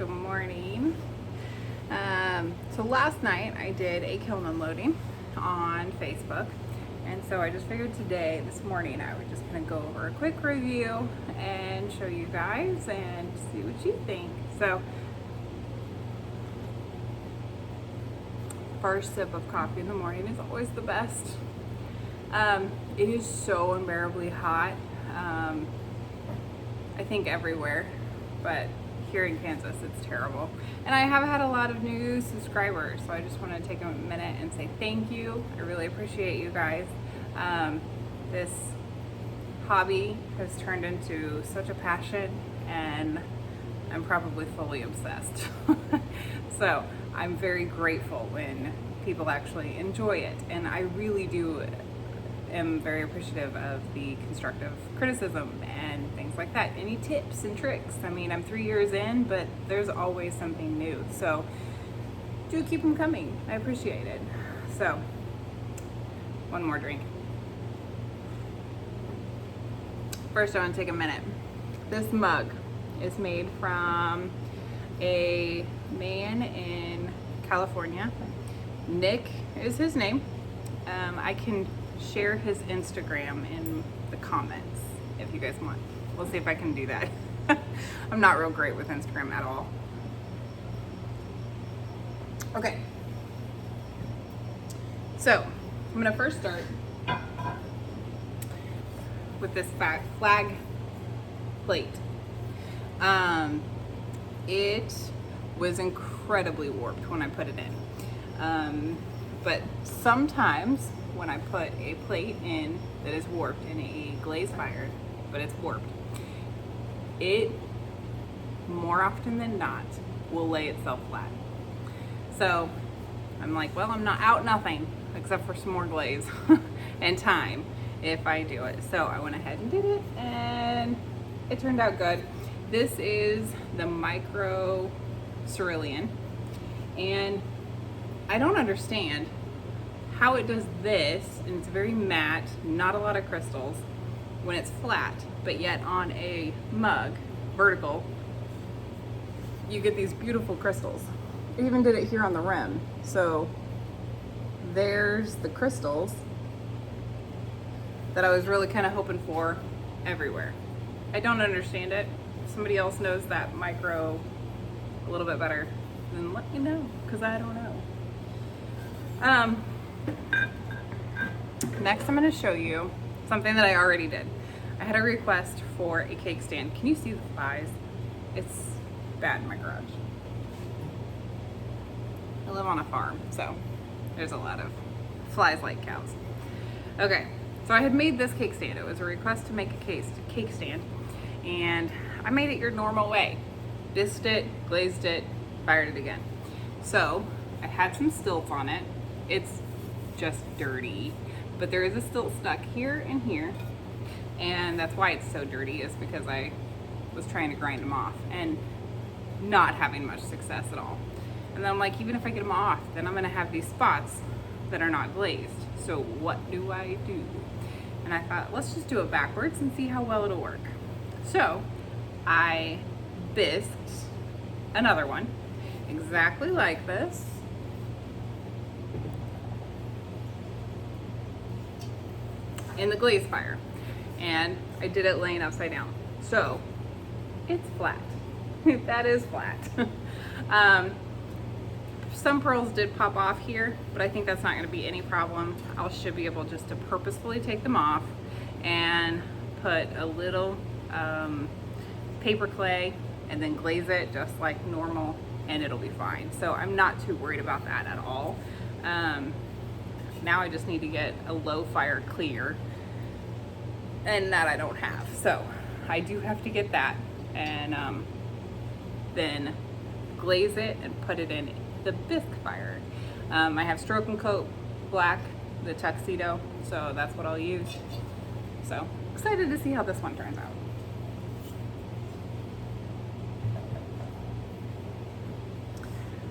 Good morning. So last night I did a kiln unloading on Facebook, and so I just figured this morning I would just kind of go over a quick review and show you guys and see what you think. So first sip of coffee in the morning is always the best. It is so unbearably hot. I think everywhere, but here in Kansas it's terrible. And I have had a lot of new subscribers, so I just want to take a minute and say thank you. I really appreciate you guys. This hobby has turned into such a passion, and I'm probably fully obsessed. So I'm very grateful when people actually enjoy it, and I really am very appreciative of the constructive criticism and things like that. Any tips and tricks? I mean, I'm 3 years in, but there's always something new. So do keep them coming. I appreciate it. So one more drink. First, I want to take a minute. This mug is made from a man in California. Nick is his name. I can share his Instagram in the comments if you guys want. We'll see if I can do that. I'm not real great with Instagram at all. Okay. So I'm gonna first start with this flag plate. It was incredibly warped when I put it in. But sometimes when I put a plate in that is warped in a glaze fire, but it's warped, it more often than not will lay itself flat. So I'm like, well, I'm not out nothing except for some more glaze and time if I do it. So I went ahead and did it, and it turned out good. This is the Micro Cerulean, and I don't understand how it does this, and it's very matte, not a lot of crystals, when it's flat, but yet on a mug, vertical, you get these beautiful crystals. I even did it here on the rim. So there's the crystals that I was really kind of hoping for everywhere. I don't understand it. If somebody else knows that micro a little bit better, then let me know, because I don't know. Next, I'm going to show you something that I already did. I had a request for a cake stand. Can you see the flies? It's bad in my garage. I live on a farm, so there's a lot of flies like cows. Okay, so I had made this cake stand. It was a request to make a cake stand, and I made it your normal way. Bisqued it, glazed it, fired it again. So I had some stilts on it. It's just dirty, but there is a stilt stuck here and here, and that's why it's so dirty, is because I was trying to grind them off and not having much success at all. And then I'm like, even if I get them off, then I'm gonna have these spots that are not glazed. So what do I do? And I thought, let's just do it backwards and see how well it'll work. So I bisqued another one exactly like this, in the glaze fire, and I did it laying upside down. So it's flat. That is flat. Some pearls did pop off here, but I think that's not going to be any problem. I should be able just to purposefully take them off and put a little paper clay and then glaze it just like normal, and it'll be fine. So I'm not too worried about that at all. Now I just need to get a low fire clear, and that I don't have. So I do have to get that, and then glaze it and put it in the bisque fire. I have Stroke and Coat Black, the tuxedo, so that's what I'll use. So excited to see how this one turns out.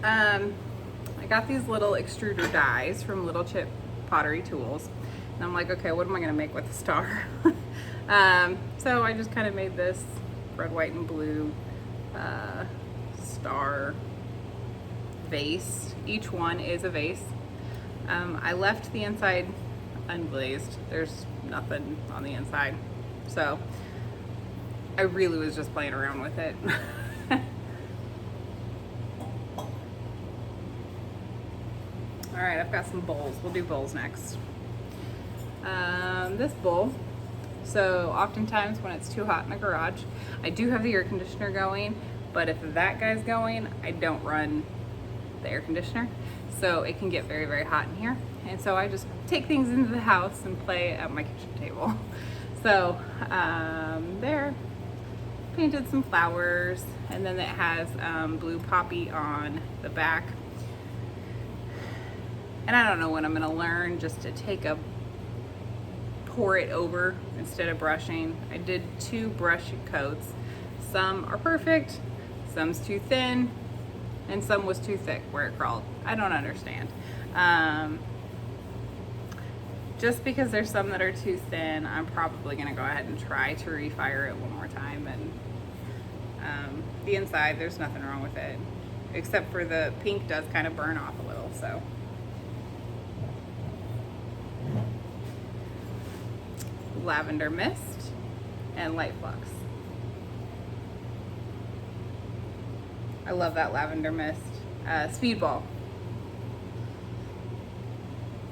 I got these little extruder dies from Little Chip Pottery Tools, and I'm like, okay, what am I gonna make with a star? So I just kind of made this red, white, and blue star vase. Each one is a vase. I left the inside unglazed. There's nothing on the inside. So I really was just playing around with it. All right, I've got some bowls. We'll do bowls next. This bowl, so oftentimes when it's too hot in the garage, I do have the air conditioner going, but if that guy's going, I don't run the air conditioner. So it can get very, very hot in here. And so I just take things into the house and play at my kitchen table. So there, painted some flowers, and then it has blue poppy on the back. And I don't know when I'm gonna learn just to pour it over instead of brushing. I did 2 brush coats. Some are perfect, some's too thin, and some was too thick where it crawled. I don't understand. Just because there's some that are too thin, I'm probably gonna go ahead and try to refire it one more time. And the inside, there's nothing wrong with it, except for the pink does kind of burn off a little, so. Lavender mist and light flux. I love that lavender mist. Speedball.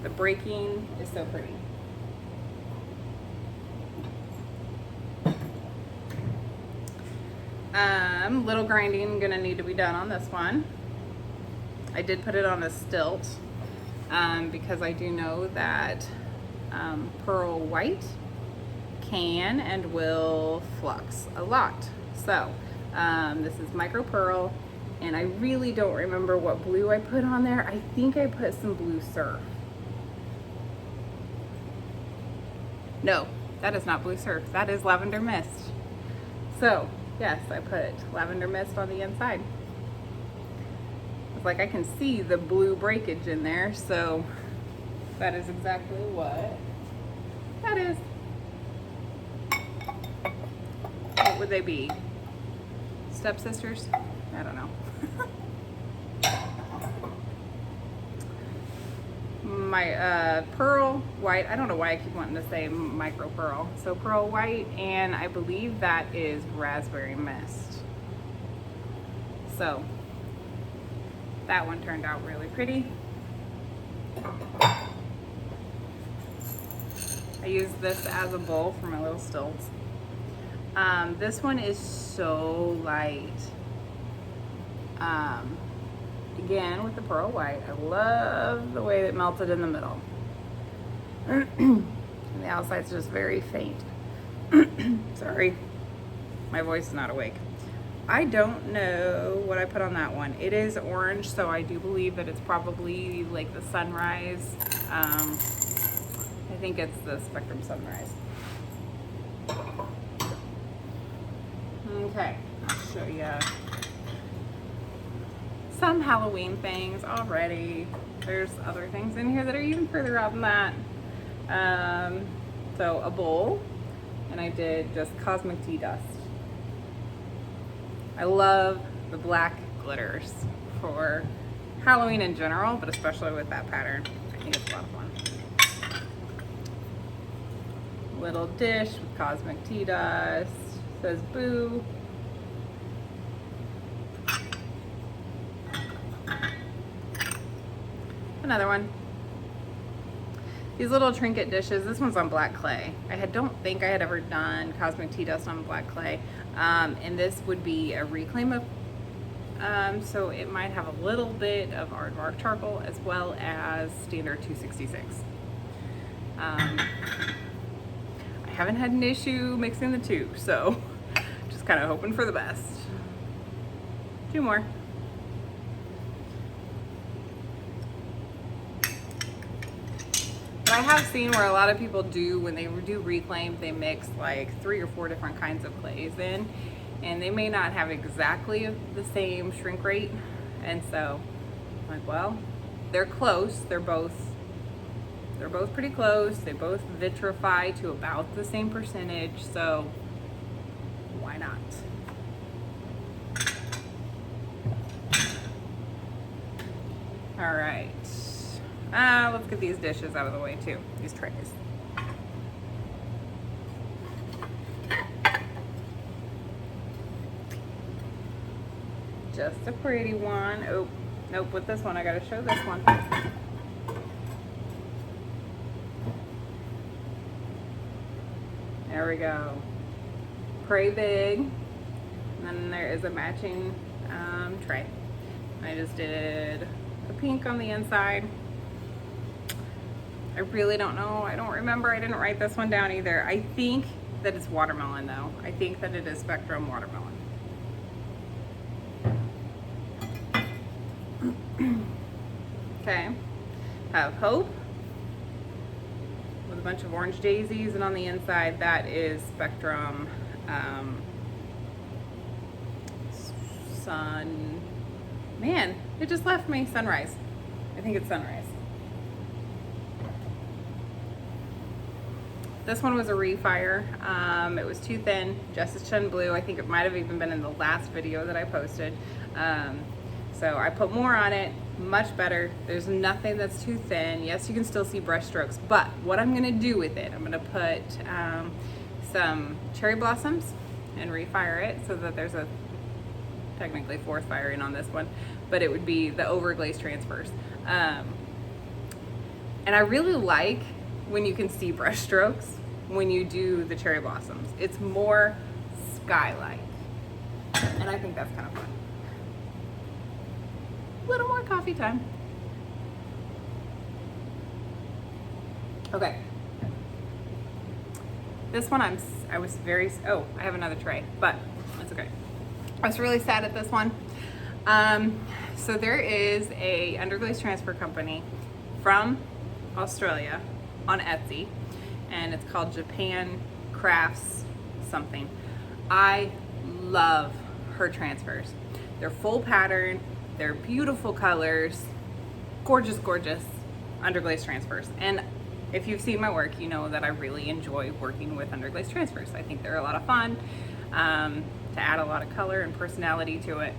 The breaking is so pretty. Little grinding gonna need to be done on this one. I did put it on a stilt because I do know that pearl white can and will flux a lot. So this is micro pearl, and I really don't remember what blue I put on there. I think I put some blue surf. No, that is not blue surf. That is lavender mist. So yes, I put lavender mist on the inside. It's like I can see the blue breakage in there, so that is exactly what that is. What would they be? Stepsisters? I don't know. My pearl white, I don't know why I keep wanting to say micro pearl. So pearl white, and I believe that is raspberry mist. So that one turned out really pretty. I use this as a bowl for my little stilts. This one is so light. Again, with the pearl white, I love the way it melted in the middle. And the outside's just very faint. Sorry, my voice is not awake. I don't know what I put on that one. It is orange, so I do believe that it's probably like the sunrise. I think it's the Spectrum Sunrise. Okay, I'll show you some Halloween things already. There's other things in here that are even further out than that. So a bowl, and I did just cosmic tea dust. I love the black glitters for Halloween in general, but especially with that pattern. I think it's a lot of fun. Little dish with cosmic tea dust. Says boo. Another one. These little trinket dishes, this one's on black clay. Don't think I had ever done cosmic tea dust on black clay. And this would be a reclaim of, so it might have a little bit of Aardvark charcoal as well as standard 266. I haven't had an issue mixing the two, so just kind of hoping for the best. 2 more. I have seen where a lot of people do, when they do reclaim, they mix like 3 or 4 different kinds of clays in, and they may not have exactly the same shrink rate. And so I'm like, well, they're close. They're both pretty close. They both vitrify to about the same percentage, so why not? All right. Let's get these dishes out of the way too, these trays. Just a pretty one. Oh, nope, with this one, I gotta show this one. There we go. Pray big. And then there is a matching tray. I just did a pink on the inside. I really don't know. I don't remember. I didn't write this one down either. I think that it's watermelon though. I think that it is Spectrum watermelon. Okay. Have Hope with a bunch of orange daisies, and on the inside that is Spectrum Sun. Man, it just left me. Sunrise. I think it's Sunrise. This one was a refire. It was too thin, Justice Chen Blue. I think it might have even been in the last video that I posted. So I put more on it, much better. There's nothing that's too thin. Yes, you can still see brush strokes, but what I'm gonna do with it, I'm gonna put some cherry blossoms and refire it so that there's a technically fourth firing on this one, but it would be the overglaze transfers. And I really like when you can see brush strokes when you do the cherry blossoms. It's more sky-like, and I think that's kind of fun. A little more coffee time. Okay. This one I was very, oh, I have another tray, but that's okay. I was really sad at this one. So there is a underglaze transfer company from Australia on Etsy, and it's called Japan Crafts something. I love her transfers. They're full pattern, they're beautiful colors, gorgeous, gorgeous underglaze transfers. And if you've seen my work, you know that I really enjoy working with underglaze transfers. I think they're a lot of fun to add a lot of color and personality to it.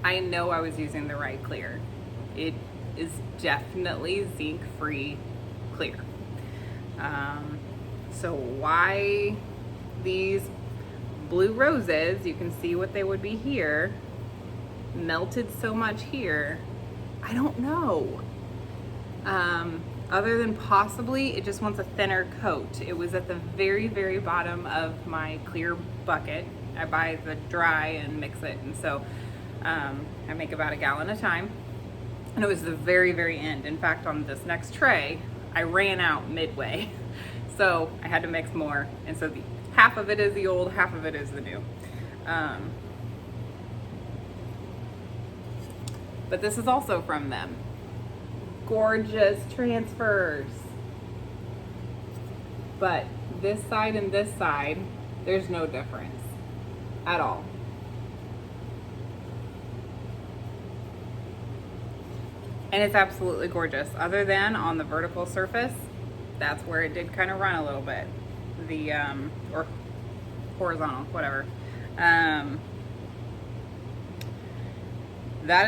I know I was using the right clear. It is definitely zinc-free clear. So why these blue roses, you can see what they would be here, melted so much here, I don't know. Other than possibly it just wants a thinner coat. It was at the very, very bottom of my clear bucket. I buy the dry and mix it, and so I make about a gallon at a time. And it was the very, very end. In fact, on this next tray, I ran out midway. So I had to mix more. And so half of it is the old, half of it is the new. But this is also from them. Gorgeous transfers. But this side and this side, there's no difference at all. And it's absolutely gorgeous. Other than on the vertical surface, that's where it did kind of run a little bit. The, or horizontal, whatever. That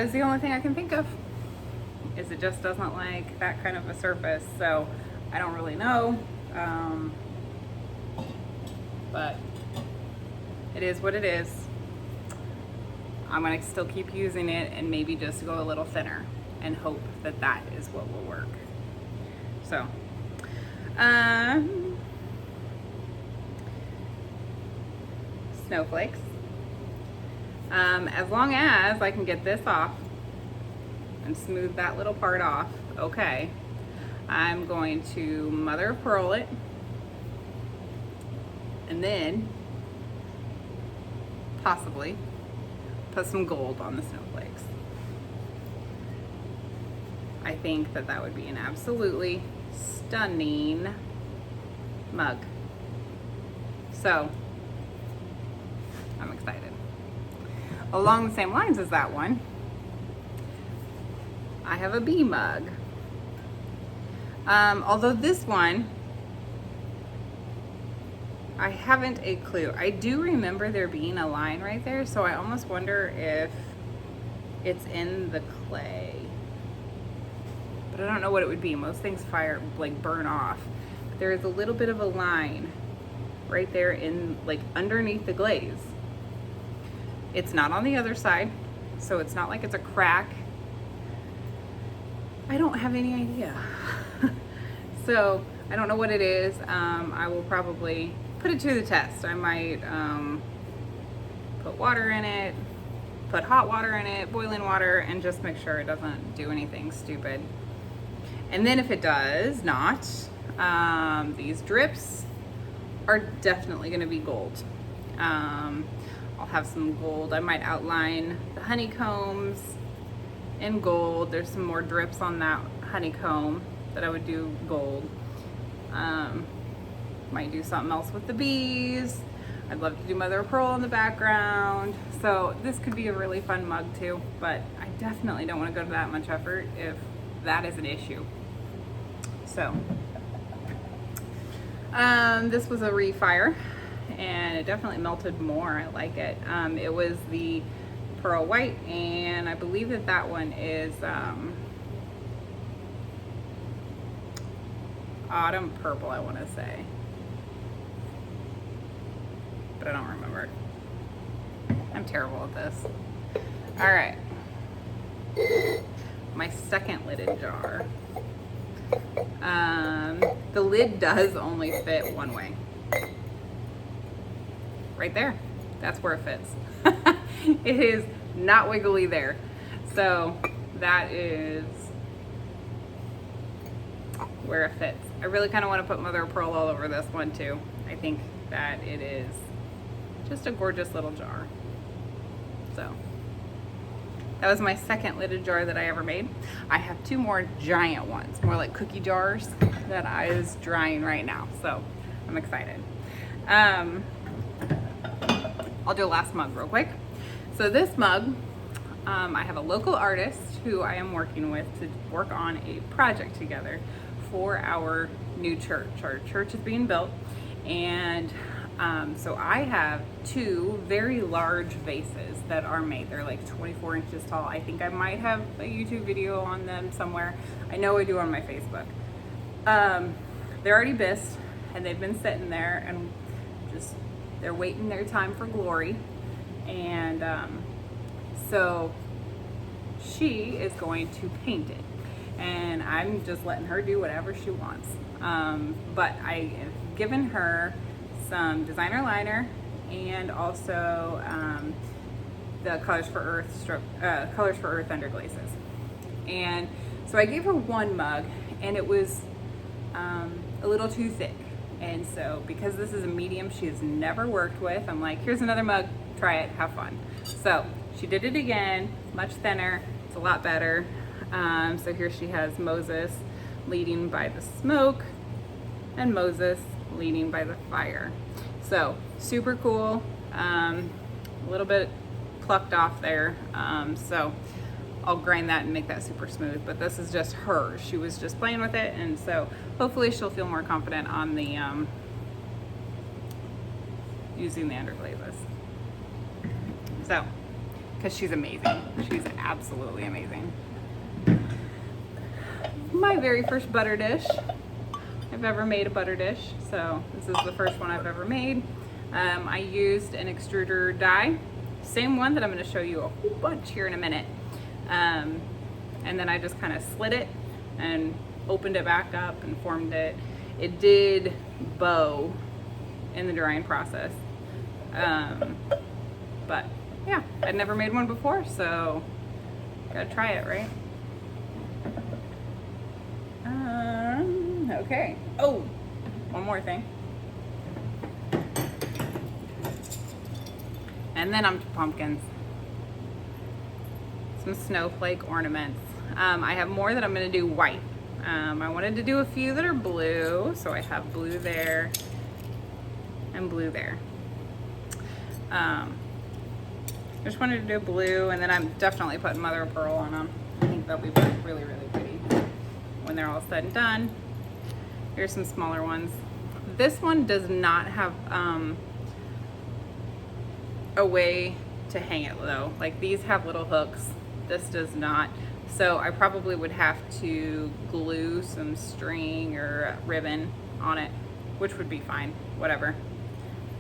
is the only thing I can think of, is it just doesn't like that kind of a surface. So I don't really know. But it is what it is. I'm gonna still keep using it and maybe just go a little thinner and hope that that is what will work. So, snowflakes. As long as I can get this off and smooth that little part off, okay, I'm going to mother of pearl it, and then possibly put some gold on the snowflakes. I think that that would be an absolutely stunning mug. So I'm excited. Along the same lines as that one, I have a bee mug. Although this one, I haven't a clue. I do remember there being a line right there, so I almost wonder if it's in the clay. But I don't know what it would be. Most things fire, like burn off. But there is a little bit of a line right there in, like underneath the glaze. It's not on the other side, so it's not like it's a crack. I don't have any idea. So I don't know what it is. I will probably put it to the test. I might put water in it, put hot water in it, boiling water, and just make sure it doesn't do anything stupid. And then if it does not, these drips are definitely gonna be gold. I'll have some gold. I might outline the honeycombs in gold. There's some more drips on that honeycomb that I would do gold. Might do something else with the bees. I'd love to do mother of pearl in the background. So this could be a really fun mug too, but I definitely don't want to go to that much effort if that is an issue. So this was a refire and it definitely melted more. I like it. It was the pearl white, and I believe that that one is autumn purple, I want to say, but I don't remember. I'm terrible at this. All right, my second lidded jar. The lid does only fit one way. Right there. That's where it fits. It is not wiggly there. So that is where it fits. I really kind of want to put mother of pearl all over this one too. I think that it is just a gorgeous little jar. So that was my second lidded jar that I ever made. I have two more giant ones, more like cookie jars, that is drying right now. So I'm excited. I'll do a last mug real quick. So this mug, I have a local artist who I am working with to work on a project together for our new church. Our church is being built, and so I have two very large vases that are made. They're like 24 inches tall. I think I might have a YouTube video on them somewhere. I know I do on my Facebook. They're already bisqued, and they've been sitting there, and just they're waiting their time for glory. And so she is going to paint it, and I'm just letting her do whatever she wants. But I have given her some designer liner and also the Colors for Earth underglazes. And so I gave her one mug, and it was a little too thick. And so because this is a medium she has never worked with, I'm like, here's another mug, try it, have fun. So she did it again, much thinner, it's a lot better. So here she has Moses leading by the smoke and Moses leading by the fire. So super cool, a little bit plucked off there. So I'll grind that and make that super smooth, but this is just hers. She was just playing with it, and so hopefully she'll feel more confident on the using the underglazes. So, because she's amazing. She's absolutely amazing. My very first butter dish. I've ever made a butter dish, so this is the first one I've ever made. I used an extruder die, same one that I'm going to show you a whole bunch here in a minute. And then I just kind of slid it and opened it back up and formed it. It did bow in the drying process. But yeah, I'd never made one before, so gotta try it, right? Okay. Oh, one more thing. And then I'm to pumpkins. Some snowflake ornaments. I have more that I'm going to do white. I wanted to do a few that are blue, so I have blue there and blue there. I just wanted to do blue, and then I'm definitely putting mother of pearl on them. I think they'll be really, really pretty when they're all said and done. Here's some smaller ones. This one does not have a way to hang it though. Like these have little hooks This does not. So I probably would have to glue some string or ribbon on it, which would be fine, whatever.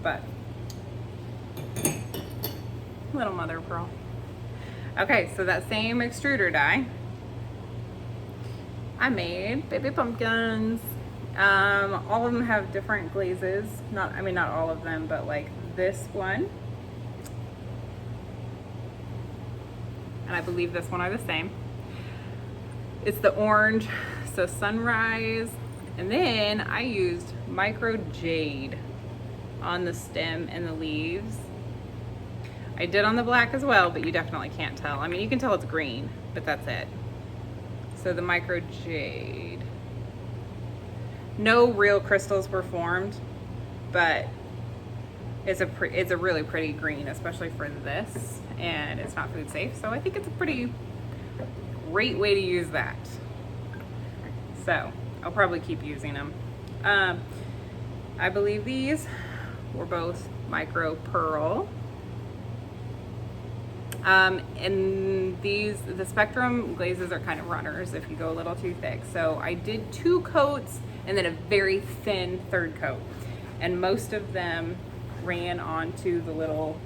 But little mother of pearl. Okay, so that same extruder die, I made baby pumpkins. All of them have different glazes. Not all of them, but like this one, and I believe this one are the same. It's the orange, so sunrise, and then I used micro jade on the stem and the leaves. I did on the black as well, but you definitely can't tell. I mean, you can tell it's green, but that's it. So the micro jade. No real crystals were formed, but it's a really pretty green, especially for this, and it's not food safe. So I think it's a pretty great way to use that. So I'll probably keep using them. I believe these were both micro pearl. And the Spectrum glazes are kind of runners if you go a little too thick. So I did 2 coats and then a very thin third coat. And most of them ran onto the little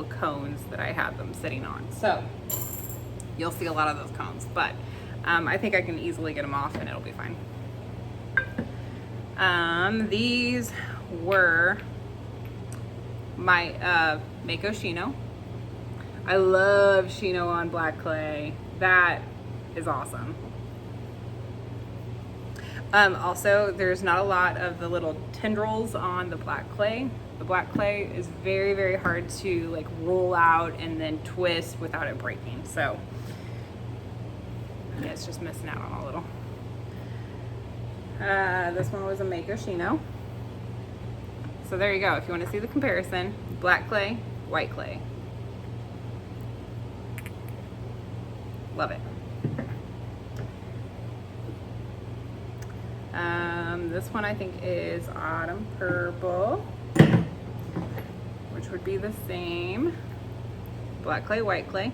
cones that I had them sitting on. So you'll see a lot of those cones, but I think I can easily get them off and it'll be fine. These were my Mako Shino. I love Shino on black clay. That is awesome. Also, there's not a lot of the little tendrils on the black clay. The black clay is very, very hard to like roll out and then twist without it breaking. So yeah, it's just missing out on a little. This one was a Mako Shino. So there you go. If you want to see the comparison, black clay, white clay. Love it. This one I think is Autumn Purple, which would be the same. Black clay, white clay.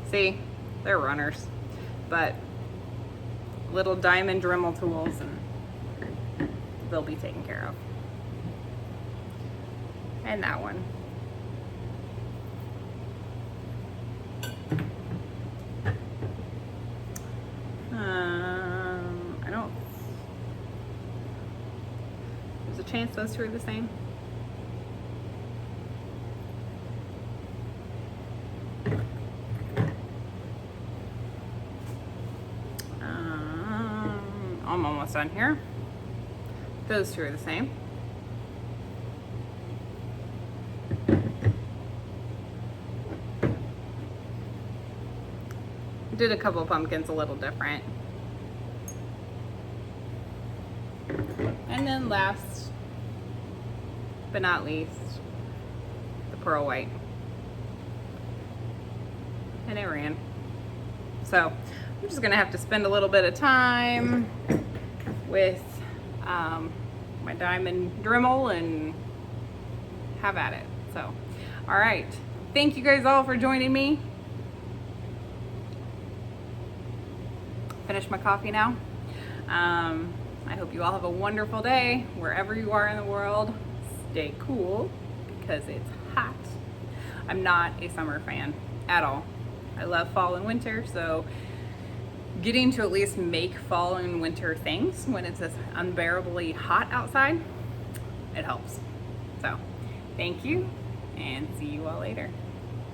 See, they're runners, but little diamond Dremel tools and they'll be taken care of. And that one. I don't. There's a chance those two are the same. I'm almost done here. Those two are the same. Did a couple pumpkins a little different. And then last but not least, the pearl white. And it ran. So I'm just gonna have to spend a little bit of time with my diamond Dremel and have at it. So, all right. Thank you guys all for joining me. Finish my coffee now. I hope you all have a wonderful day wherever you are in the world. Stay cool because it's hot. I'm not a summer fan at all. I love fall and winter, so getting to at least make fall and winter things when it's this unbearably hot outside, it helps. So thank you and see you all later.